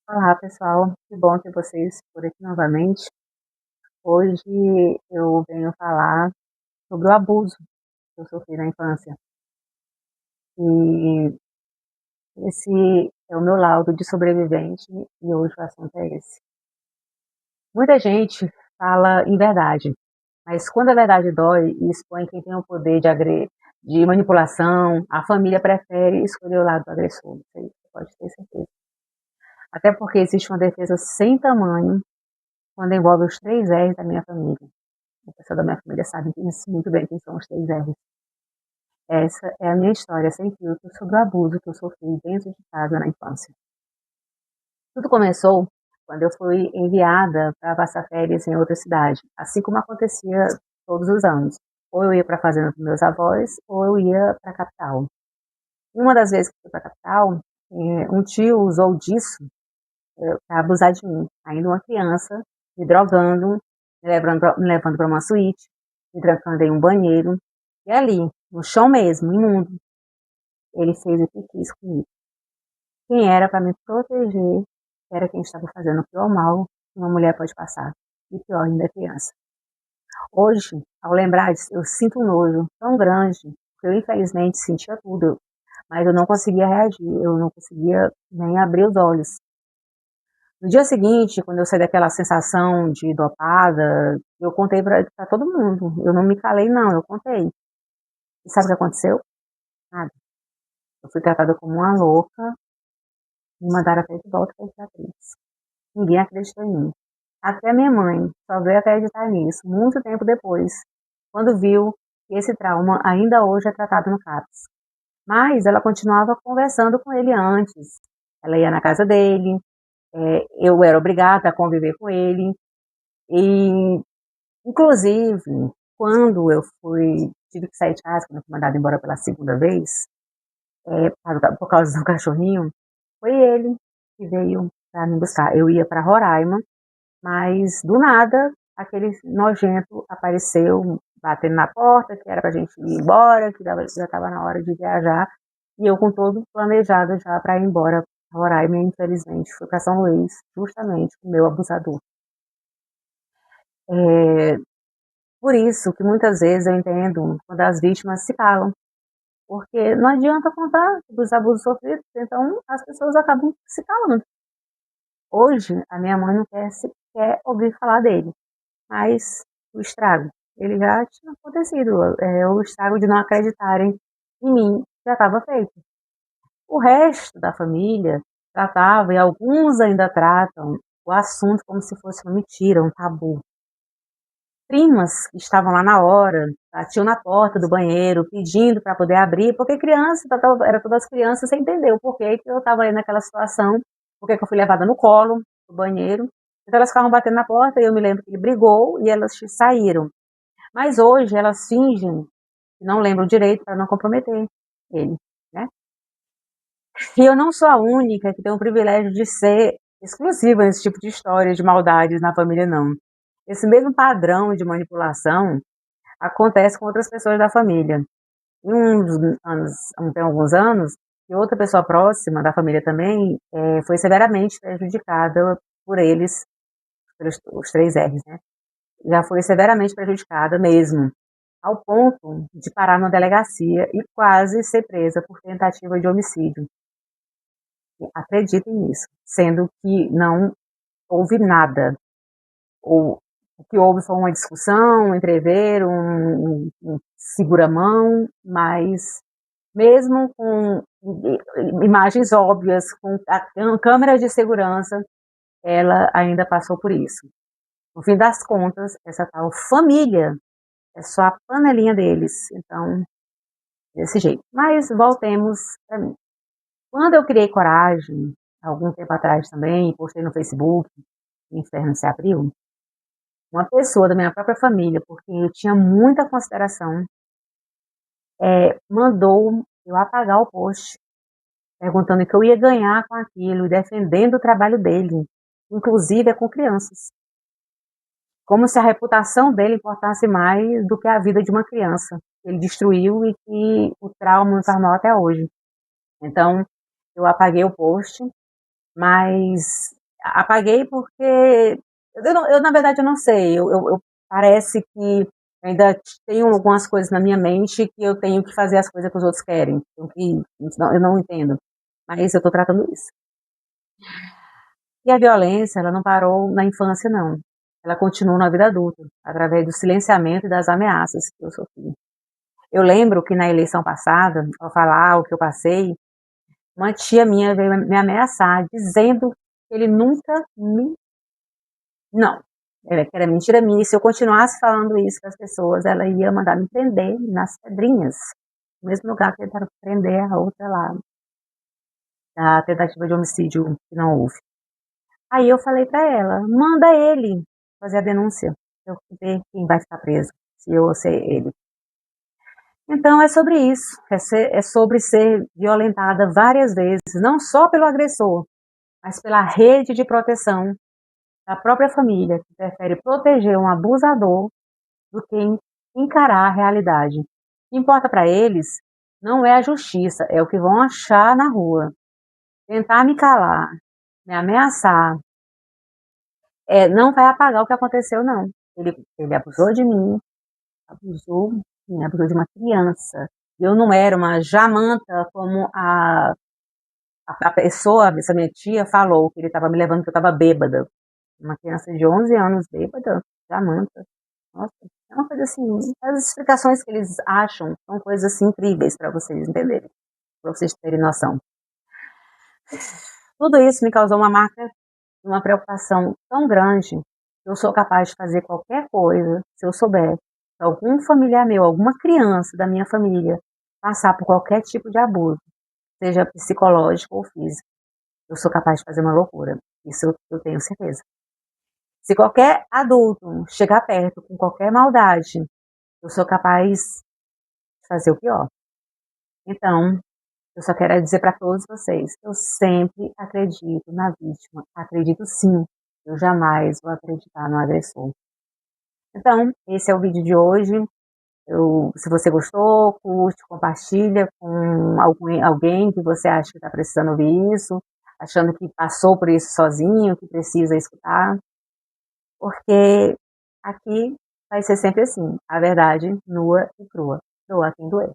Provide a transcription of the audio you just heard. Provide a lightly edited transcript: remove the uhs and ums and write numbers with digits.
Olá, pessoal. Que bom ter vocês por aqui novamente. Hoje eu venho falar sobre o abuso que eu sofri na infância. E esse é o meu laudo de sobrevivente e hoje o assunto é esse. Muita gente fala em verdade, mas quando a verdade dói e expõe quem tem o poder de manipulação, a família prefere escolher o lado do agressor. Isso aí você pode ter certeza. Até porque existe uma defesa sem tamanho quando envolve os três R's da minha família. A pessoa da minha família sabe muito bem quem são os três R's. Essa é a minha história sem filtro sobre o abuso que eu sofri dentro de casa na infância. Tudo começou quando eu fui enviada para passar férias em outra cidade, assim como acontecia todos os anos. Ou eu ia para a fazenda dos meus avós, ou eu ia para a capital. Uma das vezes que fui para a capital, um tio usou disso para abusar de mim, ainda uma criança, me drogando, me levando para uma suíte, me trancando em um banheiro, e ali, no chão mesmo, imundo, ele fez o que quis comigo. Quem era para me proteger era quem estava fazendo o pior mal que uma mulher pode passar, e pior ainda é criança. Hoje, ao lembrar disso, eu sinto um nojo tão grande, que eu infelizmente sentia tudo, mas eu não conseguia reagir, eu não conseguia nem abrir os olhos. No dia seguinte, quando eu saí daquela sensação de dopada, eu contei pra todo mundo. Eu não me calei, não, eu contei. E sabe o que aconteceu? Nada. Eu fui tratada como uma louca e mandaram até de volta para a Imperatriz. Ninguém acreditou em mim. Até minha mãe só veio acreditar nisso muito tempo depois, quando viu que esse trauma ainda hoje é tratado no CAPS. Mas ela continuava conversando com ele antes. Ela ia na casa dele, eu era obrigada a conviver com ele. E inclusive, quando eu tive que sair de casa, quando eu fui mandada embora pela segunda vez, por causa do cachorrinho, foi ele que veio para me buscar. Eu ia para Roraima, mas do nada, aquele nojento apareceu batendo na porta, que era para a gente ir embora, que já estava na hora de viajar, e eu com todo planejado já para ir embora para Roraima, e infelizmente fui para São Luís, justamente com o meu abusador. É, Por isso que muitas vezes eu entendo quando as vítimas se calam, porque não adianta contar dos abusos sofridos, então as pessoas acabam se calando. Hoje, a minha mãe não quer sequer ouvir falar dele, mas o estrago, ele já tinha acontecido, o estrago de não acreditarem em mim já estava feito. O resto da família tratava, e alguns ainda tratam, o assunto como se fosse uma mentira, um tabu. Primas que estavam lá na hora, batiam na porta do banheiro, pedindo para poder abrir, porque criança, era todas as crianças sem entender o porquê que eu estava aí naquela situação, porque que eu fui levada no colo, do banheiro. Então elas ficavam batendo na porta e eu me lembro que ele brigou e elas saíram. Mas hoje elas fingem que não lembram direito para não comprometer ele, né? E eu não sou a única que tem o privilégio de ser exclusiva nesse tipo de história de maldades na família, não. Esse mesmo padrão de manipulação acontece com outras pessoas da família. Em tem alguns anos, e outra pessoa próxima da família também foi severamente prejudicada por eles, pelos os três R's, né? Já foi severamente prejudicada mesmo, ao ponto de parar numa delegacia e quase ser presa por tentativa de homicídio. Acreditem nisso, sendo que não houve nada. Ou o que houve foi uma discussão, um entrever, um segura-mão, mas mesmo com imagens óbvias, com a câmera de segurança, ela ainda passou por isso. No fim das contas, essa tal família é só a panelinha deles. Então, desse jeito. Mas voltemos para mim. Quando eu criei coragem, algum tempo atrás também, postei no Facebook, o inferno se abriu, uma pessoa da minha própria família, porque eu tinha muita consideração, mandou eu apagar o post, perguntando o que eu ia ganhar com aquilo, defendendo o trabalho dele, inclusive com crianças. Como se a reputação dele importasse mais do que a vida de uma criança. Ele destruiu e que o trauma me faz mal até hoje. Então, eu apaguei o post mas apaguei porque na verdade, eu não sei. Parece que ainda tenho algumas coisas na minha mente que eu tenho que fazer as coisas que os outros querem. Eu não entendo. Mas eu estou tratando isso. E a violência, ela não parou na infância, não. Ela continua na vida adulta, através do silenciamento e das ameaças que eu sofri. Eu lembro que na eleição passada, ao falar o que eu passei, uma tia minha veio me ameaçar, dizendo que ele nunca me. Não, que era mentira minha. E se eu continuasse falando isso para as pessoas, ela ia mandar me prender nas Pedrinhas, no mesmo lugar que tentaram prender a outra lá, da tentativa de homicídio que não houve. Aí eu falei para ela, manda ele fazer a denúncia, eu ver quem vai ficar preso, se eu ou se ele. Então é sobre isso, é sobre ser violentada várias vezes, não só pelo agressor, mas pela rede de proteção da própria família, que prefere proteger um abusador do que encarar a realidade. O que importa para eles não é a justiça, é o que vão achar na rua. Tentar me calar, me ameaçar, não vai apagar o que aconteceu, não. Ele abusou de mim, abusou de uma criança. Eu não era uma jamanta como a pessoa, essa minha tia, falou que ele estava me levando, que eu estava bêbada. Uma criança de 11 anos bêbada, jamanta. Nossa, é uma coisa assim. As explicações que eles acham são coisas assim, incríveis para vocês entenderem, para vocês terem noção. Tudo isso me causou uma marca, uma preocupação tão grande que eu sou capaz de fazer qualquer coisa se eu souber que algum familiar meu, alguma criança da minha família passar por qualquer tipo de abuso, seja psicológico ou físico. Eu sou capaz de fazer uma loucura. Isso eu tenho certeza. Se qualquer adulto chegar perto com qualquer maldade, eu sou capaz de fazer o pior. Então, eu só quero dizer para todos vocês, eu sempre acredito na vítima. Acredito sim. Eu jamais vou acreditar no agressor. Então, esse é o vídeo de hoje. Se você gostou, curte, compartilha com alguém que você acha que está precisando ouvir isso, achando que passou por isso sozinho, que precisa escutar. Porque aqui vai ser sempre assim, a verdade nua e crua. Doa quem doer.